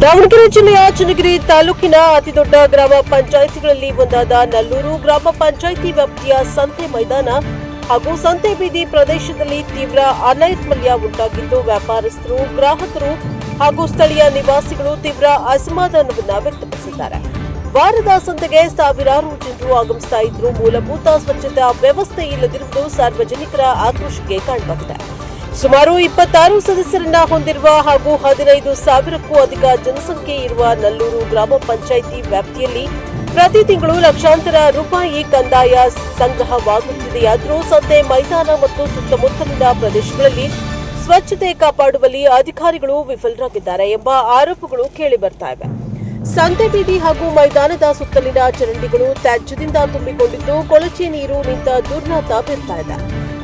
ದಾವಣಗೆರೆ ಜಿಲ್ಲೆಯ ಚನ್ನಗಿರಿ ತಾಲೂಕಿನ ಅತಿದೊಡ್ಡ ಗ್ರಾಮ ಪಂಚಾಯಿತಿಗಳಲ್ಲಿ ಒಂದಾದ ನಲ್ಲೂರು ಗ್ರಾಮ ಪಂಚಾಯಿತಿ ವ್ಯಾಪ್ತಿಯ ಸಂತೆ ಮೈದಾನ ಹಾಗೂ ಸಂತೆ ಬೀದಿ ಪ್ರದೇಶದಲ್ಲಿ ತೀವ್ರ ಅನೈರ್ಮಲ್ಯ ಉಂಟಾಗಿದ್ದು ವ್ಯಾಪಾರಸ್ಥರು, ಗ್ರಾಹಕರು ಹಾಗೂ ಸ್ಥಳೀಯ ನಿವಾಸಿಗಳು ತೀವ್ರ ಅಸಮಾಧಾನವನ್ನು ವ್ಯಕ್ತಪಡಿಸಿದ್ದಾರೆ. ವಾರದ ಸಂತೆಗೆ ಸಾವಿರಾರು ಜನರು ಆಗಮಿಸ್ತಾ ಇದ್ದರೂ ಮೂಲಭೂತ ಸ್ವಚ್ಛತಾ ವ್ಯವಸ್ಥೆ ಇಲ್ಲದಿರುವುದು ಸಾರ್ವಜನಿಕರ ಆಕ್ರೋಶಕ್ಕೆ ಕಾರಣವಾಗಿದೆ. ಸುಮಾರು 26 ಸದಸ್ಯರನ್ನ ಹೊಂದಿರುವ ಹಾಗೂ 15,000ಕ್ಕೂ ಅಧಿಕ ಜನಸಂಖ್ಯೆ ಇರುವ ನಲ್ಲೂರು ಗ್ರಾಮ ಪಂಚಾಯಿತಿ ವ್ಯಾಪ್ತಿಯಲ್ಲಿ ಪ್ರತಿ ತಿಂಗಳು ಲಕ್ಷಾಂತರ ರೂಪಾಯಿ ಕಂದಾಯ ಸಂಗ್ರಹವಾಗುತ್ತಿದೆಯಾದರೂ ಸಂತೆ ಮೈದಾನ ಮತ್ತು ಸುತ್ತಮುತ್ತಲಿನ ಪ್ರದೇಶಗಳಲ್ಲಿ ಸ್ವಚ್ಛತೆ ಕಾಪಾಡುವಲ್ಲಿ ಅಧಿಕಾರಿಗಳು ವಿಫಲರಾಗಿದ್ದಾರೆ ಎಂಬ ಆರೋಪಗಳು ಕೇಳಿಬರ್ತಾ ಇವೆ. ಸಂತೆ ಬೀದಿ ಹಾಗೂ ಮೈದಾನದ ಸುತ್ತಲಿನ ಚರಂಡಿಗಳು ತ್ಯಾಜ್ಯದಿಂದ ತುಂಬಿಕೊಂಡಿದ್ದು ಕೊಳಚೆ ನೀರು ನಿಂತ ದುರ್ನಾತ ಬೀರ್ತಾ ಇದೆ.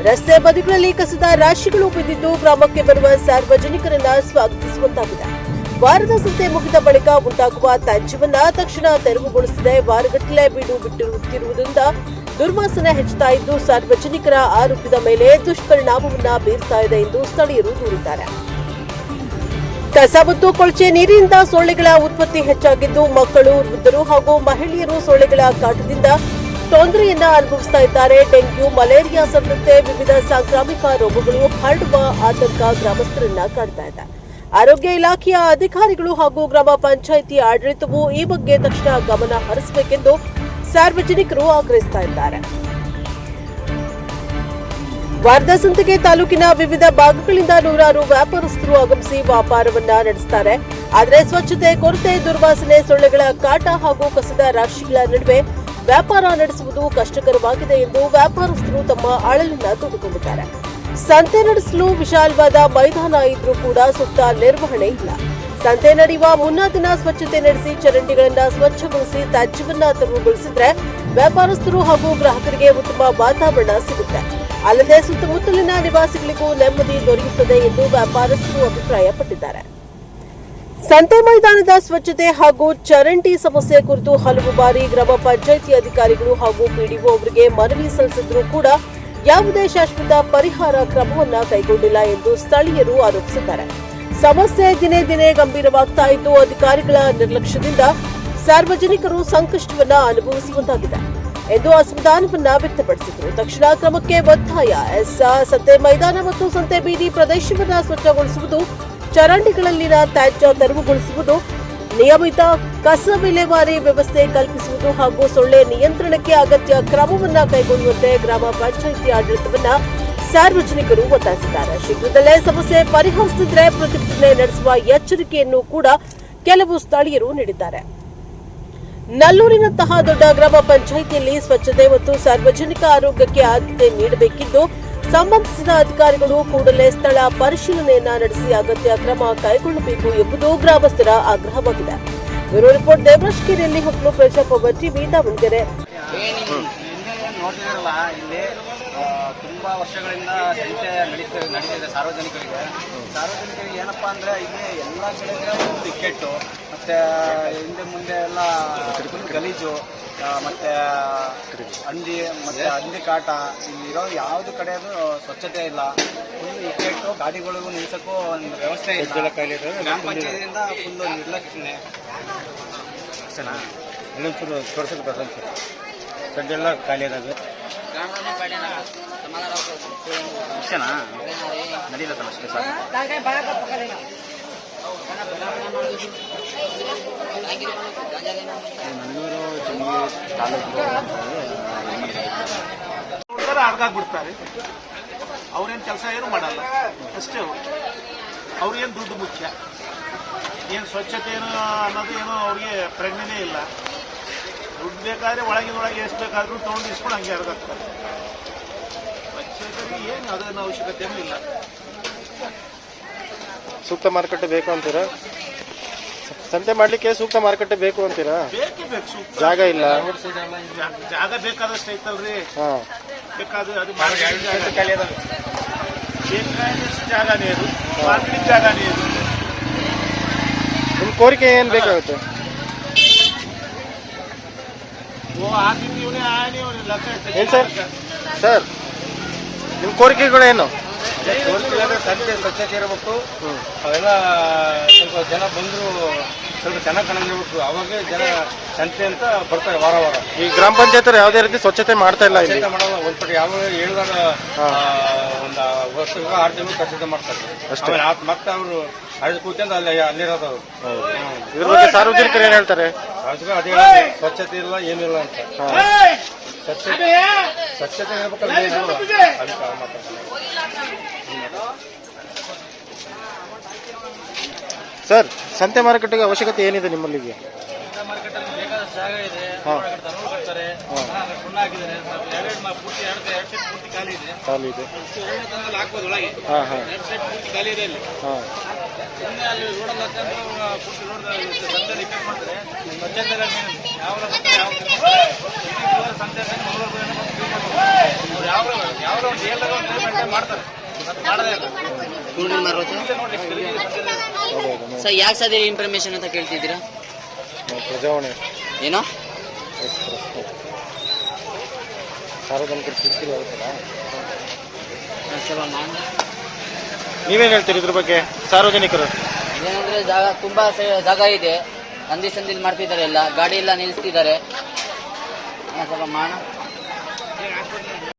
ರಸ್ತೆ ಬದಿಗಳಲ್ಲಿ ಕಸದ ರಾಶಿಗಳು ಬಿದ್ದಿದ್ದು ಗ್ರಾಮಕ್ಕೆ ಬರುವ ಸಾರ್ವಜನಿಕರನ್ನ ಸ್ವಾಗತಿಸುವಂತಾಗಿದೆ. ವಾರದ ಸಂತೆ ಮುಗಿದ ಬಳಿಕ ಉಂಟಾಗುವ ತ್ಯಾಜ್ಯವನ್ನ ತಕ್ಷಣ ತೆರವುಗೊಳಿಸದೆ ವಾರಗಟ್ಟಲೆ ಬೀಡು ಬಿಟ್ಟಿರುವುದರಿಂದ ದುರ್ವಾಸನೆ ಹೆಚ್ಚುತ್ತಾ ಇದ್ದು ಸಾರ್ವಜನಿಕರ ಆರೋಗ್ಯದ ಮೇಲೆ ದುಷ್ಪರಿಣಾಮವನ್ನ ಬೀರ್ತಾ ಇದೆ ಎಂದು ಸ್ಥಳೀಯರು ದೂರಿದ್ದಾರೆ. ಕಸ ಮತ್ತು ಕೊಳಚೆ ನೀರಿನಿಂದ ಸೊಳ್ಳೆಗಳ ಉತ್ಪತ್ತಿ ಹೆಚ್ಚಾಗಿದ್ದು ಮಕ್ಕಳು, ವೃದ್ಧರು ಹಾಗೂ ಮಹಿಳೆಯರು ಸೊಳ್ಳೆಗಳ ಕಾಟದಿಂದ ತೊಂದರೆಯನ್ನ ಅನುಭವಿಸ್ತಾ ಇದ್ದಾರೆ. ಡೆಂಗ್ಯೂ, ಮಲೇರಿಯಾ ಸೇರಿದಂತೆ ವಿವಿಧ ಸಾಂಕ್ರಾಮಿಕ ರೋಗಗಳು ಹರಡುವ ಆತಂಕ ಗ್ರಾಮಸ್ಥರನ್ನ ಕಾಡ್ತಾ ಇದೆ. ಆರೋಗ್ಯ ಇಲಾಖೆಯ ಅಧಿಕಾರಿಗಳು ಹಾಗೂ ಗ್ರಾಮ ಪಂಚಾಯಿತಿ ಆಡಳಿತವು ಈ ಬಗ್ಗೆ ತಕ್ಷಣ ಗಮನ ಹರಿಸಬೇಕೆಂದು ಸಾರ್ವಜನಿಕರು ಆಗ್ರಹಿಸ್ತಾ ಇದ್ದಾರೆ. ವಾರದ ಸಂತೆಗೆ ತಾಲೂಕಿನ ವಿವಿಧ ಭಾಗಗಳಿಂದ ನೂರಾರು ವ್ಯಾಪಾರಸ್ಥರು ಆಗಮಿಸಿ ವ್ಯಾಪಾರವನ್ನ ನಡೆಸುತ್ತಾರೆ. ಆದರೆ ಸ್ವಚ್ಛತೆ ಕೊರತೆ, ದುರ್ವಾಸನೆ, ಸೊಳ್ಳೆಗಳ ಕಾಟ ಹಾಗೂ ಕಸದ ರಾಶಿಗಳ ನಡುವೆ ವ್ಯಾಪಾರ ನಡೆಸುವುದು ಕಷ್ಟಕರವಾಗಿದೆ ಎಂದು ವ್ಯಾಪಾರಸ್ಥರು ತಮ್ಮ ಅಳಲನ್ನ ತೋಡಿಕೊಂಡಿದ್ದಾರೆ. ಸಂತೆ ನಡೆಸಲು ವಿಶಾಲವಾದ ಮೈದಾನ ಇದ್ರೂ ಕೂಡ ಸೂಕ್ತ ನಿರ್ವಹಣೆ ಇಲ್ಲ. ಸಂತೆ ನಡೆಯುವ ಮುನ್ನಾ ದಿನ ಸ್ವಚ್ಛತೆ ನಡೆಸಿ ಚರಂಡಿಗಳನ್ನ ಸ್ವಚ್ಛಗೊಳಿಸಿ ತ್ಯಾಜ್ಯವನ್ನ ತೆರವುಗೊಳಿಸಿದ್ರೆ ವ್ಯಾಪಾರಸ್ಥರು ಹಾಗೂ ಗ್ರಾಹಕರಿಗೆ ಉತ್ತಮ ವಾತಾವರಣ ಸಿಗುತ್ತೆ. ಅಲ್ಲದೆ ಸುತ್ತಮುತ್ತಲಿನ ನಿವಾಸಿಗಳಿಗೂ ನೆಮ್ಮದಿ ದೊರೆಯುತ್ತದೆ ಎಂದು ವ್ಯಾಪಾರಸ್ಥರು ಅಭಿಪ್ರಾಯಪಟ್ಟಿದ್ದಾರೆ. ಸಂತೆ ಮೈದಾನದ ಸ್ವಚ್ಛತೆ ಹಾಗೂ ಚರಂಡಿ ಸಮಸ್ಯೆ ಕುರಿತು ಹಲವು ಬಾರಿ ಗ್ರಾಮ ಪಂಚಾಯಿತಿ ಅಧಿಕಾರಿಗಳು ಹಾಗೂ ಪಿಡಿಒ ಅವರಿಗೆ ಮನವಿ ಸಲ್ಲಿಸಿದ್ರೂ ಕೂಡ ಯಾವುದೇ ಶಾಶ್ವತ ಪರಿಹಾರ ಕ್ರಮವನ್ನ ಕೈಗೊಂಡಿಲ್ಲ ಎಂದು ಸ್ಥಳೀಯರು ಆರೋಪಿಸಿದ್ದಾರೆ. ಸಮಸ್ಯೆ ದಿನೇ ದಿನೇ ಗಂಭೀರವಾಗ್ತಾ ಇದ್ದು ಅಧಿಕಾರಿಗಳ ನಿರ್ಲಕ್ಷ್ಯದಿಂದ ಸಾರ್ವಜನಿಕರು ಸಂಕಷ್ಟವನ್ನ ಅನುಭವಿಸುವಂತಾಗಿದೆ ಎಂದು ಅಸಮಾಧಾನವನ್ನ ವ್ಯಕ್ತಪಡಿಸಿದರು. ತಕ್ಷಣ ಕ್ರಮಕ್ಕೆ ಒತ್ತಾಯ. ಸಂತೆ ಮೈದಾನ ಮತ್ತು ಸಂತೆ ಬೀದಿ ಪ್ರದೇಶವನ್ನ ಸ್ವಚ್ಛಗೊಳಿಸುವುದು, ಚರಂಡಿಗಳಲ್ಲಿನ ತ್ಯಾಜ್ಯ ತೆರವುಗೊಳಿಸುವುದು, ನಿಯಮಿತ ಕಸ ವಿಲೇವಾರಿ ವ್ಯವಸ್ಥೆ ಕಲ್ಪಿಸುವುದು ಹಾಗೂ ಸೊಳ್ಳೆ ನಿಯಂತ್ರಣಕ್ಕೆ ಅಗತ್ಯ ಕ್ರಮವನ್ನ ಕೈಗೊಳ್ಳುವಂತೆ ಗ್ರಾಮ ಪಂಚಾಯಿತಿ ಆಡಳಿತವನ್ನ ಸಾರ್ವಜನಿಕರು ಒತ್ತಾಯಿಸಿದ್ದಾರೆ. ಶೀಘ್ರದಲ್ಲೇ ಸಮಸ್ಯೆ ಪರಿಹರಿಸದಿದ್ದರೆ ಪ್ರತಿಭಟನೆ ನಡೆಸುವ ಎಚ್ಚರಿಕೆಯನ್ನು ಕೂಡ ಕೆಲವು ಸ್ಥಳೀಯರು ನೀಡಿದ್ದಾರೆ. ನಲ್ಲೂರಿನಂತಹ ದೊಡ್ಡ ಗ್ರಾಮ ಪಂಚಾಯಿತಿಯಲ್ಲಿ ಸ್ವಚ್ಛತೆ ಮತ್ತು ಸಾರ್ವಜನಿಕ ಆರೋಗ್ಯಕ್ಕೆ ಆದ್ಯತೆ ನೀಡಬೇಕಿದ್ದು ಸಂಬಂಧಿಸಿದ ಅಧಿಕಾರಿಗಳು ಕೂಡಲೇ ಸ್ಥಳ ಪರಿಶೀಲನೆಯನ್ನ ನಡೆಸಿ ಅಗತ್ಯ ಕ್ರಮ ಕೈಗೊಳ್ಳಬೇಕು ಎಂಬುದು ಗ್ರಾಮಸ್ಥರ ಆಗ್ರಹವಾಗಿದೆ. ಬ್ಯೂರೋ ರಿಪೋರ್ಟ್ ದೇವರಾಜ್ ಕಿರಿಯಲ್ಲಿ ಹೊಕ್ಕಲು ಪ್ರಜಾಪ್ರಭ ಟಿವಿ ದಾವಣಗೆರೆ. ನೋಡ್ತಿದ್ರಲ್ಲ, ಇಲ್ಲಿ ತುಂಬಾ ವರ್ಷಗಳಿಂದ ಸಂತೆ ನಡೀತಿದೆ ಸಾರ್ವಜನಿಕರಿಗೆ ಏನಪ್ಪಾ ಅಂದ್ರೆ ಇಲ್ಲಿ ಎಲ್ಲ ಕಡೆಗೆ ಟಿಕೆಟ್ಟು ಮತ್ತೆ ಹಿಂದೆ ಮುಂದೆ ಎಲ್ಲ ಗಲೀಜು ಮತ್ತೆ ಹಂದಿ ಕಾಟ, ಇಲ್ಲಿರೋ ಯಾವ್ದು ಕಡೆಯದು ಸ್ವಚ್ಛತೆ ಇಲ್ಲ. ಫುಲ್ ಟಿಕೆಟ್ಟು, ಗಾಡಿಗಳಿಗೂ ನಿಲ್ಸಕ್ಕೂ ಒಂದು ವ್ಯವಸ್ಥೆ ಇಲ್ಲ. ಗ್ರಾಮ ಪಂಚಾಯತಿಯಿಂದ ಫುಲ್ಲು ನಿರ್ಲಕ್ಷ್ಯೆ ಅಷ್ಟೇನಾ? ಇನ್ನೊಂಚೂರು ತೋರ್ಸಕ್ಕೆ ಬರ್ತಂತೆ ಸಡ್ಡೆಲ್ಲ ಖಾಲಿ ಅದಾವೆ ಅಷ್ಟೇನಾ? ನಡೀಲತ್ತಲ್ಲ ಅಷ್ಟೇ ಸಾಕು. ನಲ್ಲೂರು ಚನ್ನಗಿರಿ ತಾಲೂಕು ಅರ್ಗಾಗ್ಬಿಡ್ತಾರೆ. ಅವ್ರೇನು ಕೆಲಸ ಏನು ಮಾಡಲ್ಲ, ಅಷ್ಟೇ. ಅವ್ರಿಗೇನು ದುಡ್ಡು ಮುಖ್ಯ, ಏನು ಸ್ವಚ್ಛತೆ ಏನು ಅನ್ನೋದು ಏನೋ ಅವ್ರಿಗೆ ಪ್ರಜ್ಞೆನೇ ಇಲ್ಲ. ದುಡ್ಡು ಬೇಕಾದ್ರೆ ಒಳಗಿನೊಳಗೆ ಎಷ್ಟು ಬೇಕಾದ್ರೂ ತೊಗೊಂಡು ಇಸ್ಕೊಂಡು ಹಂಗೆ ಅರ್ಗಾಗ್ತಾರೆ. ಸ್ವಚ್ಛತೆಗೆ ಏನು ಅದನ್ನ ಅವಶ್ಯಕತೆಯೂ ಇಲ್ಲ. ಸೂಕ್ತ ಮಾರುಕಟ್ಟೆ ಬೇಕು ಅಂತೀರಾ? ಸಂತೆ ಮಾಡ್ಲಿಕ್ಕೆ ಸೂಕ್ತ ಮಾರುಕಟ್ಟೆ ಬೇಕು ಅಂತೀರಾ? ಬೇಕೇ ಬೇಕು. ಸೂಕ್ತ ಜಾಗ ಇಲ್ಲ, ಜಾಗ ಬೇಕಾದಷ್ಟು ಐತಲ್ರಿ. ಬೇಕಾದ್ರೆ ಅದು ಬೇಕಾದಷ್ಟು ಜಾಗನೇ ಅದು, ಮಾರ್ಕೆಟಿಂಗ್ ಜಾಗನೇ ಅದು. ನಿಮ್ಮ ಕೋರಿಕೆ ಏನು ಬೇಕಾಗುತ್ತೆ? ಹಾಕಿದ್ದೀವನೇ ಏನು ಸರ್? ನಿಮ್ಮ ಕೋರಿಕೆಗಳೇನು? ತೋರಿಸಿದ್ರೆ ಸಂತೆ ಸ್ವಚ್ಛತೆ ಇರಬೇಕು. ಅವೆಲ್ಲ ಸ್ವಲ್ಪ ಜನ ಬಂದರೂ ಸ್ವಲ್ಪ ಚೆನ್ನಾಗಿ ಕಾಣಿಸ್ಬೇಕು. ಅವಾಗೇ ಜನ ಸಂತೆ ಅಂತ ಬರ್ತಾರೆ ವಾರ ವಾರ. ಈ ಗ್ರಾಮ ಪಂಚಾಯತ್ ಯಾವುದೇ ರೀತಿ ಸ್ವಚ್ಛತೆ ಮಾಡ್ತಾ ಇಲ್ಲ ಇಲ್ಲಿ. ಸ್ವಚ್ಛತೆ ಮಾಡಲ್ಲ. ಒಂದು ಪಟ್ಟು ಯಾವ ಹೇಳಿದಾಗ ಒಂದು ವರ್ಷಕ್ಕೆ 6 ತಿಂಗಳು ಸ್ವಚ್ಛತೆ ಮಾಡ್ತಾರೆ ಅಷ್ಟೇ. ಮತ್ತೆ ಅವರು ಅಳಿದು ಕೂತ್ಕೊಂಡು ಅಲ್ಲಿರೋದು ಅವರು. ಇದ್ರ ಬಗ್ಗೆ ಸಾರ್ವಜನಿಕರು ಏನ್ ಹೇಳ್ತಾರೆ? ಅದೇ ಸ್ವಚ್ಛತೆ ಇಲ್ಲ ಏನಿಲ್ಲ ಅಂತ. ಸ್ವಚ್ಛತೆ ಇರ್ಬೇಕಲ್ಲ. ಸರ್, ಸಂತೆ ಮಾರುಕಟ್ಟೆಗೆ ಅವಶ್ಯಕತೆ ಏನಿದೆ ನಿಮ್ಮಲ್ಲಿಗೆ? ಮಾರ್ಕೆಟಲ್ಲಿ ಬೇಕಾದಷ್ಟು ಜಾಗ ಇದೆ. ಬರ್ತಾರೆ, ಸುಣ್ಣ ಹಾಕಿದ್ದಾರೆ. ಪೂರ್ತಿ 2 ಸೆಟ್ ಪೂರ್ತಿ ಖಾಲಿ ಇದೆ. ಹಾಕ್ಬೋದು ಒಳಗೆ. 2 ಸೆಟ್ ಪೂರ್ತಿ ಖಾಲಿ ಇದೆ ಇಲ್ಲಿ. ಸುಮ್ಮನೆ ಅಲ್ಲಿ ರೋಡಲ್ಲಿ ಹಾಕೊಂಡು ಪೂರ್ತಿ ರೋಡ್ ಸಂತೆ ರಿಪೇರ್ ಮಾಡ್ತಾರೆ. ಸ್ವಚ್ಛತೆ ಯಾವ ಸಂತೆ ಯಾವ ಮೇಂಟೈನ್ ಮಾಡ್ತಾರೆ. ಸರ್, ಯಾಕೆ ಸರ್ ಇನ್ಫಾರ್ಮೇಶನ್ ಅಂತ ಕೇಳ್ತಿದ್ದೀರಾ? ಪ್ರಜಾವಾಣಿ ಏನೋ ಸಾರ್ವಜನಿಕರು ಕಿರಿಕಿರಿ ಆಗುತ್ತಲ್ಲ. ಸರ್, ನೀವೇನು ಹೇಳ್ತೀರಿ ಇದ್ರ ಬಗ್ಗೆ? ಸಾರ್ವಜನಿಕರು ಏನಂದ್ರೆ ತುಂಬಾ ಜಾಗ ಇದೆ, ಸಂದಿ ಸಂದಿಲ್ ಮಾಡ್ತಿದ್ದಾರೆ, ಎಲ್ಲ ಗಾಡಿ ಎಲ್ಲ ನಿಲ್ಲಿಸ್ತಿದ್ದಾರೆ. ಸ್ವಲ್ಪ ಮಾಡ